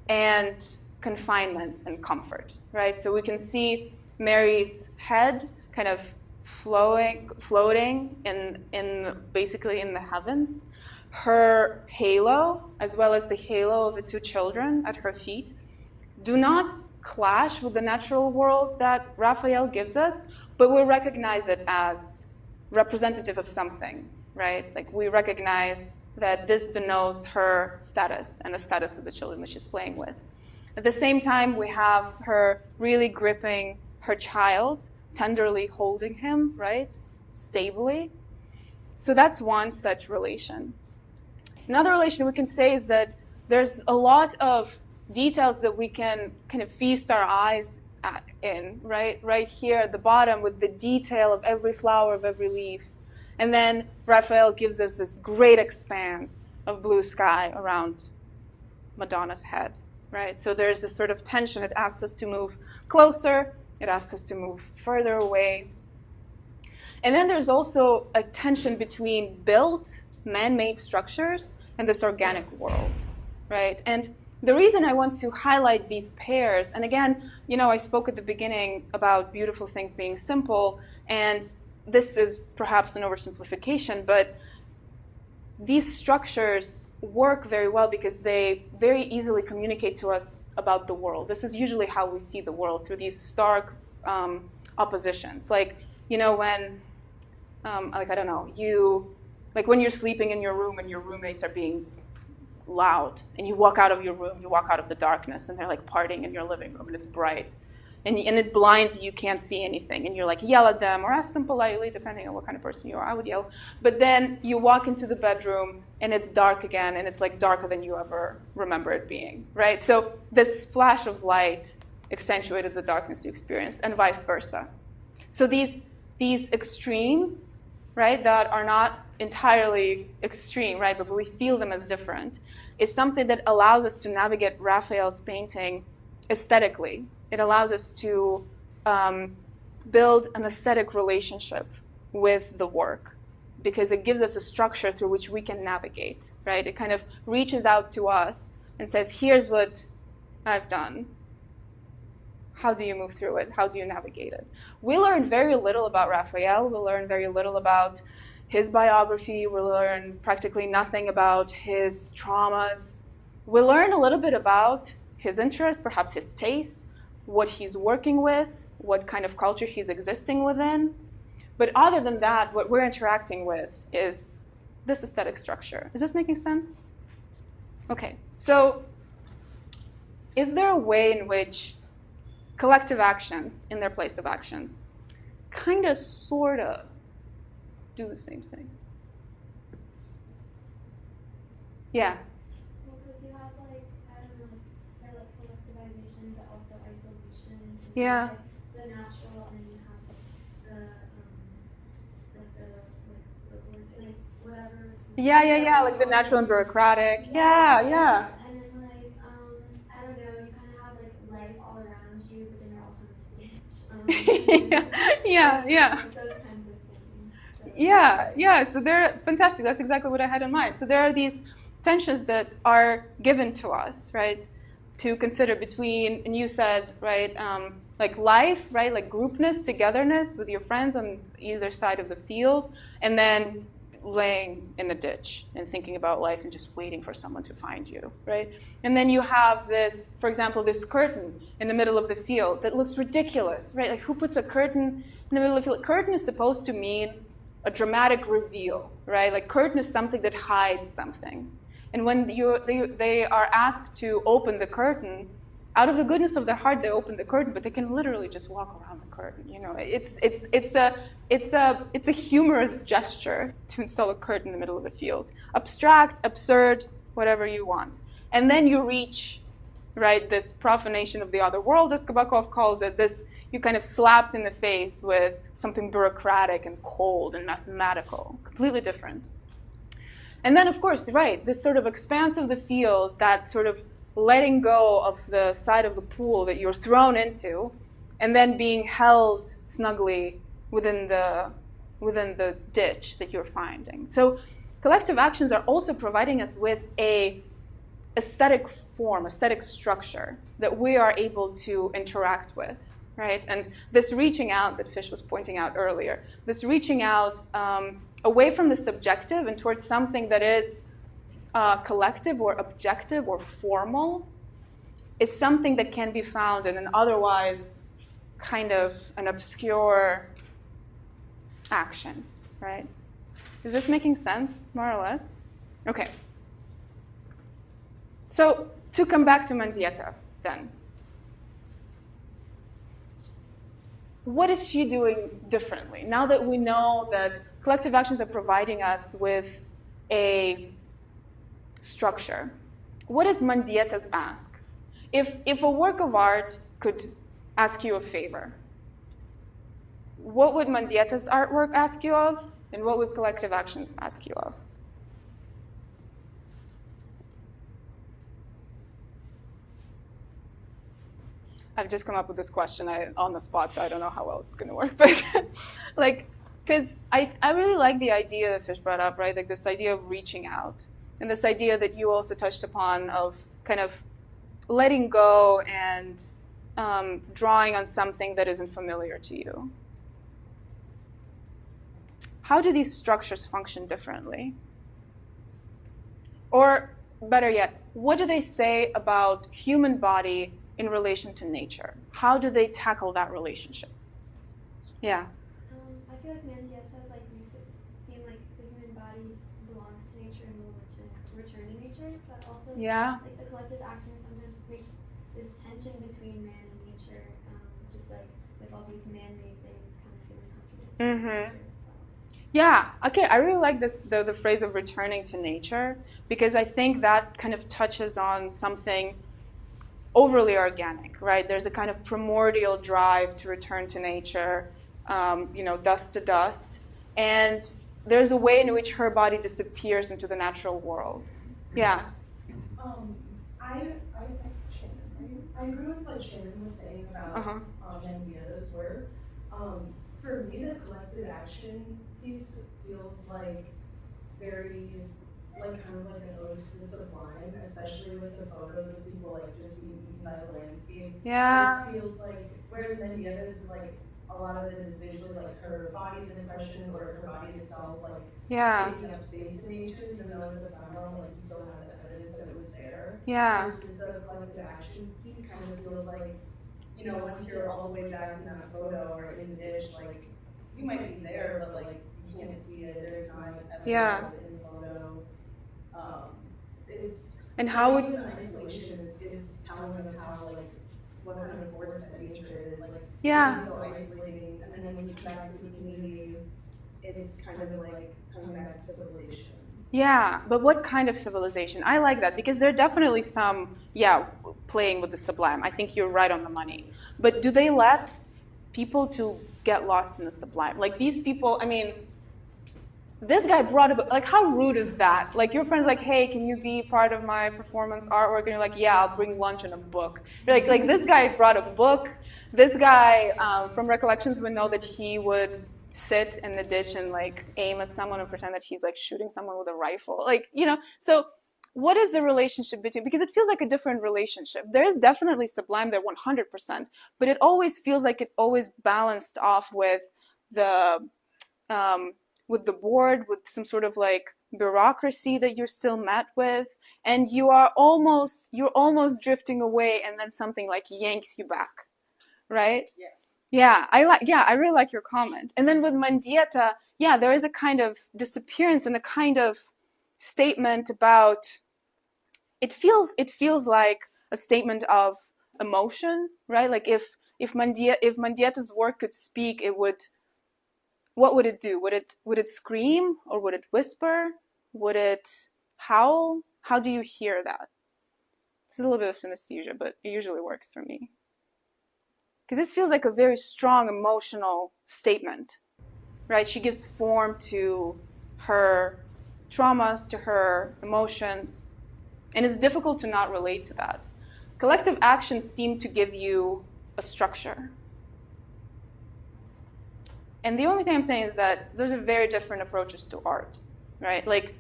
and confinement and comfort, right? So we can see Mary's head kind of floating in basically in the heavens. Her halo, as well as the halo of the two children at her feet, do not clash with the natural world that Raphael gives us, but we recognize it as representative of something, right? Like we recognize that this denotes her status and the status of the children that she's playing with. At the same time, we have her really gripping her child, tenderly holding him, right, stably. So that's one such relation. Another relation we can say is that there's a lot of details that we can kind of feast our eyes in, right here at the bottom with the detail of every flower, of every leaf. And then Raphael gives us this great expanse of blue sky around Madonna's head, right? So there's this sort of tension. It asks us to move closer. It asks us to move further away. And then there's also a tension between built, man-made structures and this organic world, right? And the reason I want to highlight these pairs, and again, I spoke at the beginning about beautiful things being simple, and this is perhaps an oversimplification, but these structures work very well because they very easily communicate to us about the world. This is usually how we see the world, through these stark oppositions. Like, when, when you're sleeping in your room and your roommates are being loud, and you walk out of your room, you walk out of the darkness, and they're like partying in your living room, and it's bright. And it blinds you, you can't see anything, and you're like, yell at them or ask them politely, depending on what kind of person you are. I would yell. But then you walk into the bedroom, and it's dark again, and it's like darker than you ever remember it being, right? So this flash of light accentuated the darkness you experienced, and vice versa. So these extremes, right, that are not entirely extreme, right, but we feel them as different, is something that allows us to navigate Raphael's painting aesthetically. It allows us to build an aesthetic relationship with the work because it gives us a structure through which we can navigate, right? It kind of reaches out to us and says, here's what I've done. How do you move through it? How do you navigate it? We learn very little about Raphael. We learn very little about his biography. We learn practically nothing about his traumas. We learn a little bit about his interests, perhaps his taste, what he's working with, what kind of culture he's existing within. But other than that, what we're interacting with is this aesthetic structure. Is this making sense? Okay, so is there a way in which collective actions in their place of actions kind of, sort of, do the same thing? Yeah. Well, because you have collectivization, but also isolation. Yeah. The natural, and you have whatever. Yeah, like the natural and bureaucratic. Yeah. And then I don't know, you kind of have life all around you, but then you're also in this ditch. Yeah. Those kinds of things. So. Yeah. So they're fantastic. That's exactly what I had in mind. So there are these tensions that are given to us, right, to consider between, and you said, right, like life, right, like groupness, togetherness with your friends on either side of the field, and then laying in the ditch and thinking about life and just waiting for someone to find you, right? And then you have this, for example, this curtain in the middle of the field that looks ridiculous, right? Like, who puts a curtain in the middle of the field? Curtain is supposed to mean a dramatic reveal, right? Like, curtain is something that hides something. And when they are asked to open the curtain, out of the goodness of their heart, they open the curtain, but they can literally just walk around the curtain. It's a humorous gesture to install a curtain in the middle of a field. Abstract, absurd, whatever you want. And then you reach, right, this profanation of the other world, as Kabakov calls it. This, you kind of slapped in the face with something bureaucratic and cold and mathematical, completely different. And then, of course, right, this sort of expanse of the field, that sort of letting go of the side of the pool that you're thrown into, and then being held snugly within the ditch that you're finding. So collective actions are also providing us with a aesthetic form, aesthetic structure that we are able to interact with, right? And this reaching out that Fish was pointing out earlier, this reaching out away from the subjective and towards something that is collective or objective or formal, is something that can be found in an otherwise kind of an obscure action, right? Is this making sense, more or less? Okay. So to come back to Mendieta, then. What is she doing differently? Now that we know that collective actions are providing us with a structure, what is Mendieta's ask? If a work of art could ask you a favor, what would Mendieta's artwork ask you of, and what would collective actions ask you of? I've just come up with this question on the spot, so I don't know how well it's going to work. But because I really like the idea that Fish brought up, right? Like this idea of reaching out. and this idea that you also touched upon of kind of letting go and drawing on something that isn't familiar to you. How do these structures function differently? Or better yet, what do they say about human body in relation to nature? How do they tackle that relationship? Yeah. I feel like Mendieta like makes it seem like the human body belongs to nature and will return to nature, but also like the collective action sometimes makes this tension between man and nature, just like with all these man-made things kind of feeling contradictory. Mm-hmm. Yeah, okay, I really like this, the phrase of returning to nature, because I think that kind of touches on something overly organic, right? There's a kind of primordial drive to return to nature, dust to dust, and there's a way in which her body disappears into the natural world. Yeah. I agree with what Shannon was saying about Mendieta's work. For me, the collective action piece feels like very, like kind of like an ode to the sublime, especially with the photos of people like just being eaten by the landscape. Yeah. It feels like, whereas Mendieta's is like, a lot of it is visually like her body's impressions or her body itself, like taking up space in nature, even though it's ephemeral, like you still have the evidence that it was there. Yeah. Versus the collective action piece kind of feels like, once you're all the way back in that photo or in the dish, like, you might be there, but like, you can't see it, there's not evidence of it in the photo. And how would... Even isolation is telling of how, like, what kind of force that nature is, like, Yeah. it's so isolating, and then when you come back to the community, it's kind of like coming back to civilization. Yeah, but what kind of civilization? I like that, because there are definitely some, playing with the sublime. I think you're right on the money. But do they let people to get lost in the sublime? Like these people, I mean, this guy brought a book. Like, how rude is that? Like, your friend's like, hey, can you be part of my performance artwork? And you're like, yeah, I'll bring lunch and a book. You're like this guy brought a book. This guy, from recollections, we know that he would sit in the ditch and like aim at someone and pretend that he's like shooting someone with a rifle. Like, so what is the relationship between, because it feels like a different relationship. There is definitely sublime there 100%, but it always feels like it always balanced off with the board, with some sort of like bureaucracy that you're still met with, and you're almost drifting away, and then something like yanks you back, right? Yeah, I really like your comment. And then with Mendieta, there is a kind of disappearance and a kind of statement about, it feels like a statement of emotion, right? Like if Mendieta's work could speak, what would it do? Would it scream, or would it whisper? Would it howl? How do you hear that? This is a little bit of synesthesia, but it usually works for me. Because this feels like a very strong emotional statement, right? She gives form to her traumas, to her emotions, and it's difficult to not relate to that. Collective actions seem to give you a structure. And the only thing I'm saying is that those are very different approaches to art, right? Like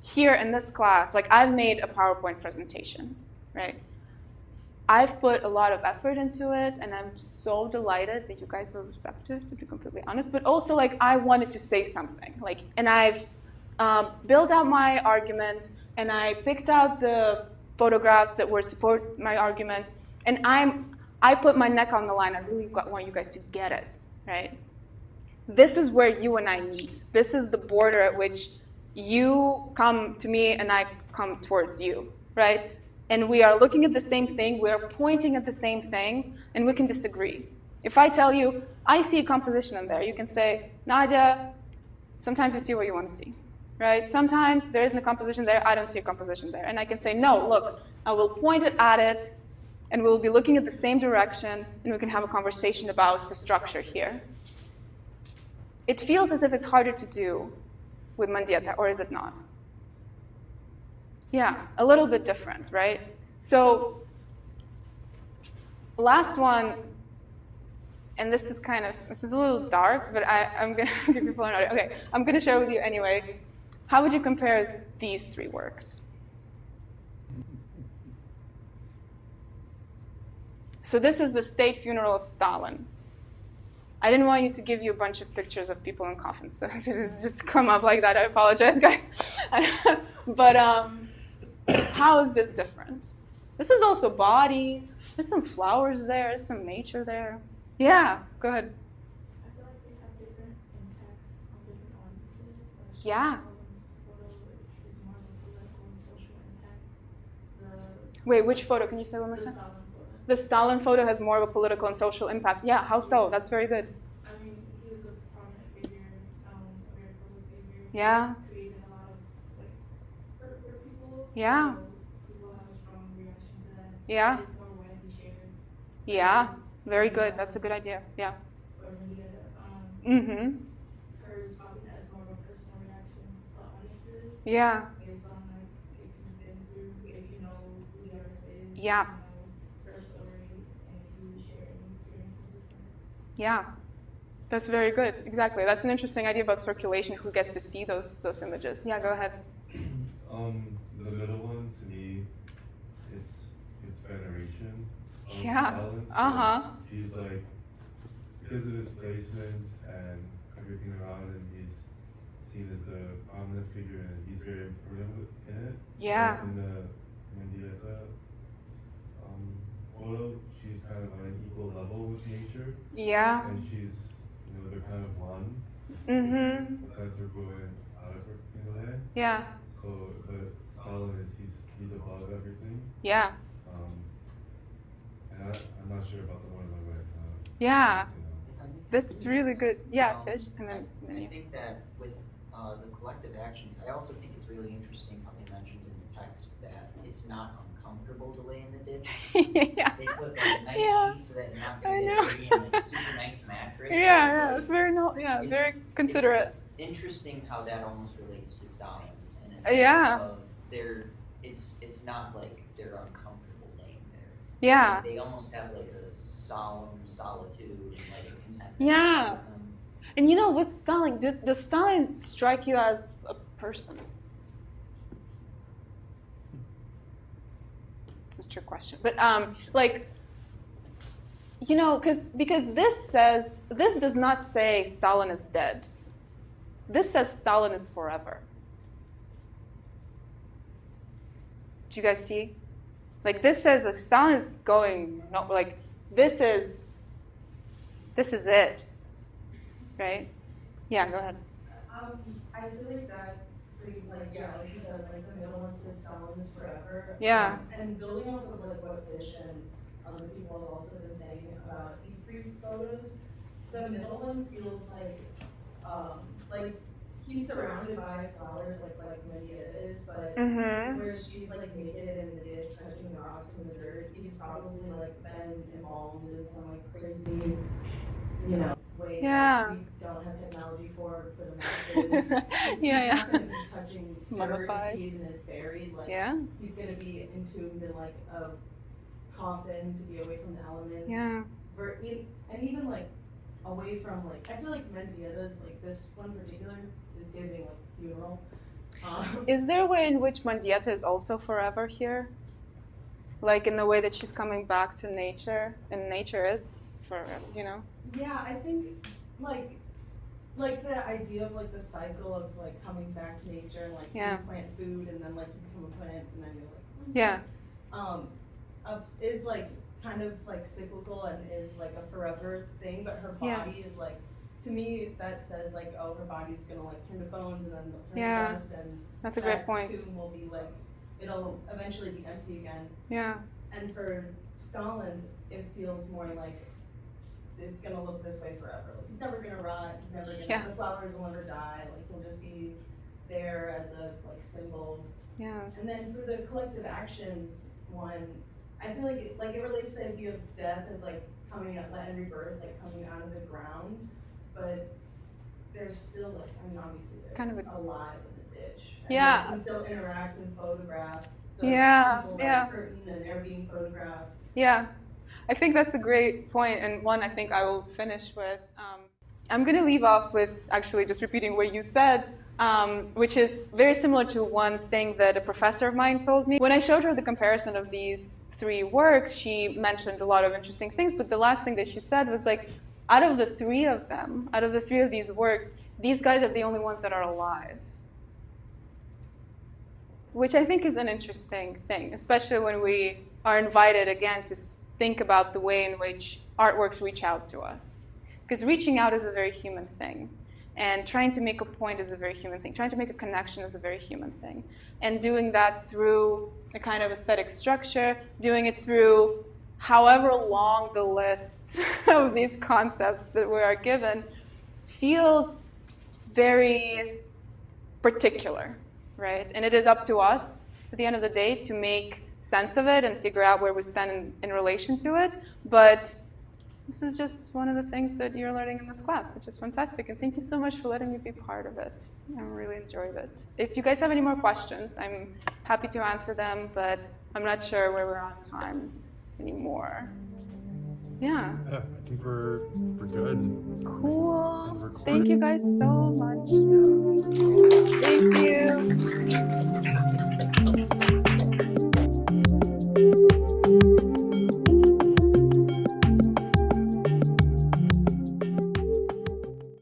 here in this class, like I've made a PowerPoint presentation, right? I've put a lot of effort into it, and I'm so delighted that you guys were receptive, to be completely honest. But also, like, I wanted to say something, like, and I've built out my argument, and I picked out the photographs that would support my argument, and I put my neck on the line. I really want you guys to get it, right? This is where you and I meet. This is the border at which you come to me and I come towards you, right? And we are looking at the same thing, we are pointing at the same thing, and we can disagree. If I tell you, I see a composition in there, you can say, Nadia, sometimes you see what you want to see, right? Sometimes there isn't a composition there, I don't see a composition there. And I can say, no, look, I will point it at it, and we'll be looking at the same direction, and we can have a conversation about the structure here. It feels as if it's harder to do with Mendieta, or is it not? Yeah, a little bit different, right? So, last one, and this is a little dark, but I'm going to give people an idea. Okay, I'm going to share with you anyway. How would you compare these three works? So this is the state funeral of Stalin. I didn't want you to give you a bunch of pictures of people in coffins, so if it has just come up like that, I apologize, guys. But how is this different? This is also body. There's some flowers there. There's some nature there. Yeah, go ahead. I feel like they have different impacts on different audiences. Like Yeah. photo is more of a political and social impact. Wait, which photo? Can you say one more The time? Stalin photo. The Stalin photo has more of a political and social impact. Yeah, how so? That's very good. I mean, he was a prominent figure, a very public figure. Yeah. He created a lot of like hurt for people. Yeah. So people have a strong reaction to that. Yeah. It's more widely shared. Yeah, very good. That's a good idea. Yeah. Or media. Mm-hmm. Hers probably has more of a personal reaction to audiences. Yeah. Based on like if you've been through, if you know who the artist is. Yeah. You know her story, and if you share any experiences with her. Yeah. That's very good. Exactly. That's an interesting idea about circulation. Who gets to see those images? Yeah, go ahead. The middle one, to me, it's veneration. Yeah. Stalin. So Uh-huh. He's like, because of his placement and everything around him, he's seen as the prominent figure, and he's very important in it. Yeah. In the Mendieta photo, she's kind of on an equal level with nature, Yeah. and she's, they're kind of one. Mm-hmm. That's her going out of her in a way. Yeah. So, but Stalin is he's above everything. Yeah. And I'm not sure about the one on the right. Yeah. You know. That's really good. Yeah, Fish. And then I you. think that with the collective actions, I also think it's really interesting how they mentioned in the text that it's not uncomfortable to lay in the ditch. Yeah. They put like a nice Yeah. sheet so that you're not I going to know. get dirty and like super nice mattress. So Yeah, it's yeah. like- It's very very it's- considerate. It's interesting how that almost relates to Stalin's in a sense Yeah. of it's not like they're uncomfortable laying there. Yeah. They almost have like a solemn solitude and like a contentment. Yeah. with them. And with Stalin, does Stalin strike you as a person? It's a trick question. But because this does not say Stalin is dead. This says Stalin is forever. Do you guys see? Like this says like Stalin is going this is it. Right? Yeah, go ahead. I feel like that pretty like you said, like the middle one says Stalin is forever. Yeah. And building off of like what Fish and other people have also been saying about these three photos, the middle one feels like he's surrounded by flowers like Mendieta is, but Mm-hmm. where she's like naked in the ditch, touching the rocks in the dirt, he's probably like been embalmed in some like crazy, way Yeah. that we don't have technology for the masses. Yeah, He's not gonna be touching dirt Mummified. if he even is buried. Like Yeah. he's gonna be entombed in like a coffin to be away from the elements. Yeah. And even like away from like I feel like Mendieta's like this one in particular is giving like funeral. Is there a way in which Mendieta is also forever here? Like in the way that she's coming back to nature, and nature is forever, Yeah, I think like the idea of like the cycle of like coming back to nature and like Yeah. you plant food and then like you become a plant and then you're like Yeah. Is like kind of like cyclical and is like a forever thing, but her Yeah. body is like, to me that says like, oh, her body's gonna like turn to bones and then they'll turn Yeah. to dust and That's a great that point. tomb will be like, it'll eventually be empty again. Yeah. And for Stalin's, it feels more like it's gonna look this way forever. Like it's never gonna rot. It's never gonna. Yeah. The flowers will never die. Like they'll just be there as a like symbol. Yeah. And then for the collective actions one, I feel like it relates to the idea of death as like coming out and rebirth, like coming out of the ground. But there's still like obviously they're Kind of alive in the ditch. And Yeah. they can still interact and photograph. The Yeah, people yeah. that are curtain and they're being photographed. Yeah, I think that's a great point, and one I think I will finish with. I'm going to leave off with actually just repeating what you said, which is very similar to one thing that a professor of mine told me. When I showed her the comparison of these 3 works, she mentioned a lot of interesting things, but the last thing that she said was like, out of the 3 of these works, these guys are the only ones that are alive. Which I think is an interesting thing, especially when we are invited again to think about the way in which artworks reach out to us. Because reaching out is a very human thing. And trying to make a point is a very human thing. Trying to make a connection is a very human thing. And doing that through a kind of aesthetic structure, doing it through however long the list of these concepts that we are given, feels very particular, right? And it is up to us at the end of the day to make sense of it and figure out where we stand in relation to it. But this is just one of the things that you're learning in this class, which is fantastic. And thank you so much for letting me be part of it. I really enjoyed it. If you guys have any more questions, I'm happy to answer them, but I'm not sure where we're on time anymore. Yeah. Yeah, I think we're good. Cool. Thank you guys so much. Thank you.